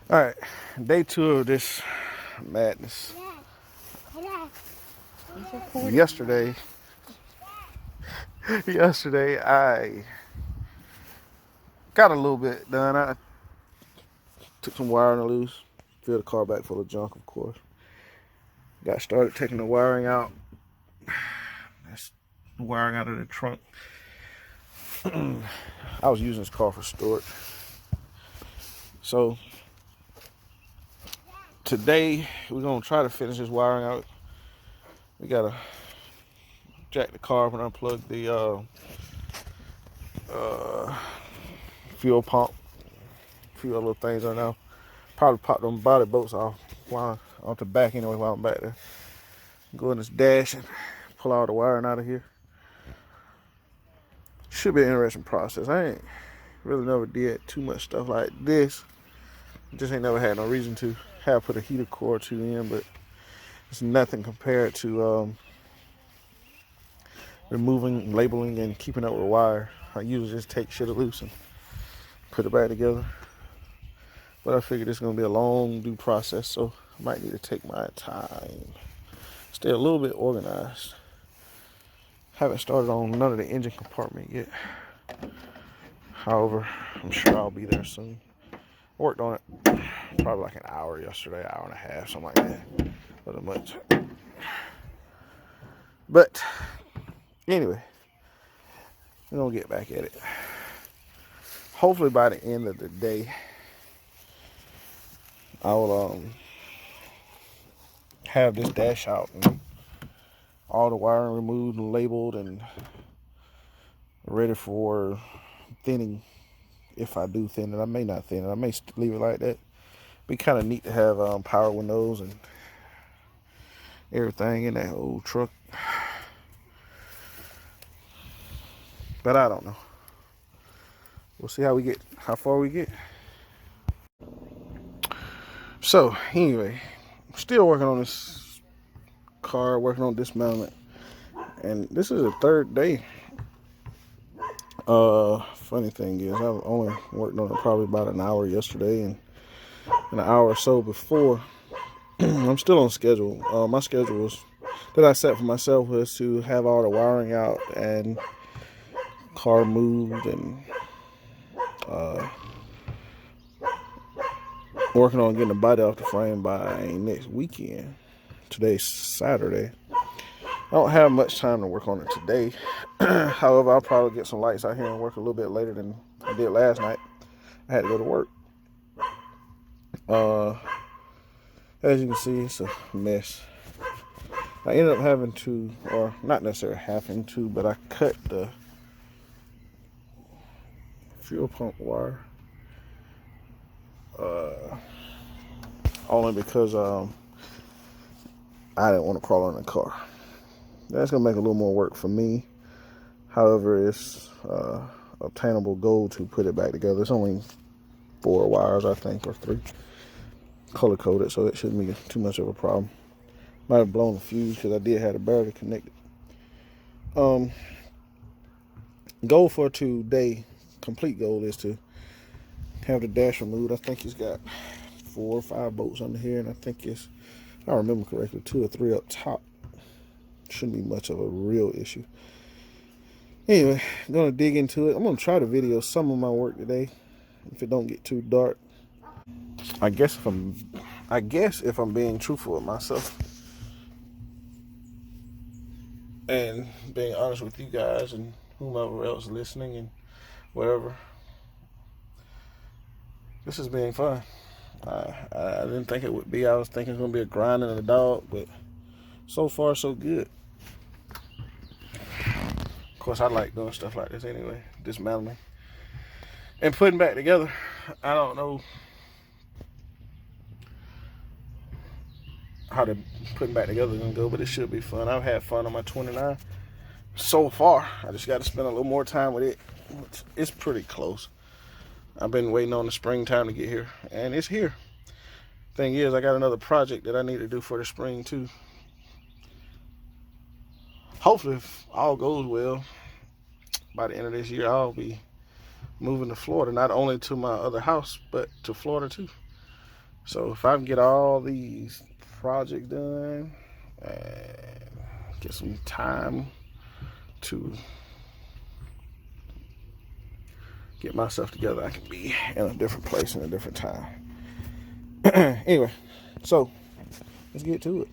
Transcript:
All right, day 2 of this madness. Yesterday, yesterday I got a little bit done. I took some wiring loose, filled the car back full of junk, of course. Got started taking the wiring out. That's the wiring out of the trunk. I was using this car for storage. So today we're gonna try to finish this wiring out. We gotta jack the car up and unplug the fuel pump. A few other little things on now. Probably pop them body bolts off the back anyway while I'm back there. Go in this dash and pull all the wiring out of here. Should be an interesting process. I ain't really never did too much stuff like this. Just ain't never had no reason to have put a heater core or two in, but it's nothing compared to removing, labeling, and keeping up with wire. I usually just take shit loose and put it back together. But I figured it's gonna be a long due process, so I might need to take my time. Stay a little bit organized. Haven't started on none of the engine compartment yet. However, I'm sure I'll be there soon. I worked on it probably like an hour yesterday, hour and a half, something like that. Wasn't much. But anyway, we're gonna get back at it. Hopefully by the end of the day, I will have this dash out and all the wiring removed and labeled and ready for thinning. If I do thin it, I may not thin it. I may leave it like that. Be kind of neat to have power windows and everything in that old truck. But I don't know. We'll see how far we get. So anyway, I'm still working on this car, working on dismantlement, and this is the third day. Funny thing is, I've only worked on it probably about an hour yesterday and an hour or so before. I'm still on schedule. My schedule was that I set for myself was to have all the wiring out and car moved and working on getting the body off the frame by next weekend. Today's Saturday. I don't have much time to work on it today. However, I'll probably get some lights out here and work a little bit later than I did last night. I had to go to work. As you can see, it's a mess. I ended up having to, or not necessarily having to, but I cut the fuel pump wire. Only because I didn't want to crawl in the car. That's gonna make a little more work for me. However, it's obtainable goal to put it back together. It's only 4 wires, I think, or 3, color coded, so it shouldn't be too much of a problem. Might have blown the fuse because I did have the battery connected. Goal for today, complete goal, is to have the dash removed. I think it's got 4 or 5 bolts under here, and I think it's, if I remember correctly, 2 or 3 up top. Shouldn't be much of a real issue. Anyway, I'm gonna dig into it. I'm gonna try to video some of my work today, if it don't get too dark. I guess if I'm being truthful with myself and being honest with you guys and whomever else listening and wherever, this is being fun. I didn't think it would be. I was thinking it's gonna be a grind and a dog, but so far so good. Of course, I like doing stuff like this anyway, dismantling and putting back together. I don't know how the putting back together is gonna go, but it should be fun. I've had fun on my 29 so far. I just got to spend a little more time with it. It's pretty close. I've been waiting on the springtime to get here, and it's here. Thing is, I got another project that I need to do for the spring too. Hopefully, if all goes well, by the end of this year, I'll be moving to Florida, not only to my other house, but to Florida too. So if I can get all these projects done and get some time to get myself together, I can be in a different place in a different time. Anyway, so let's get to it.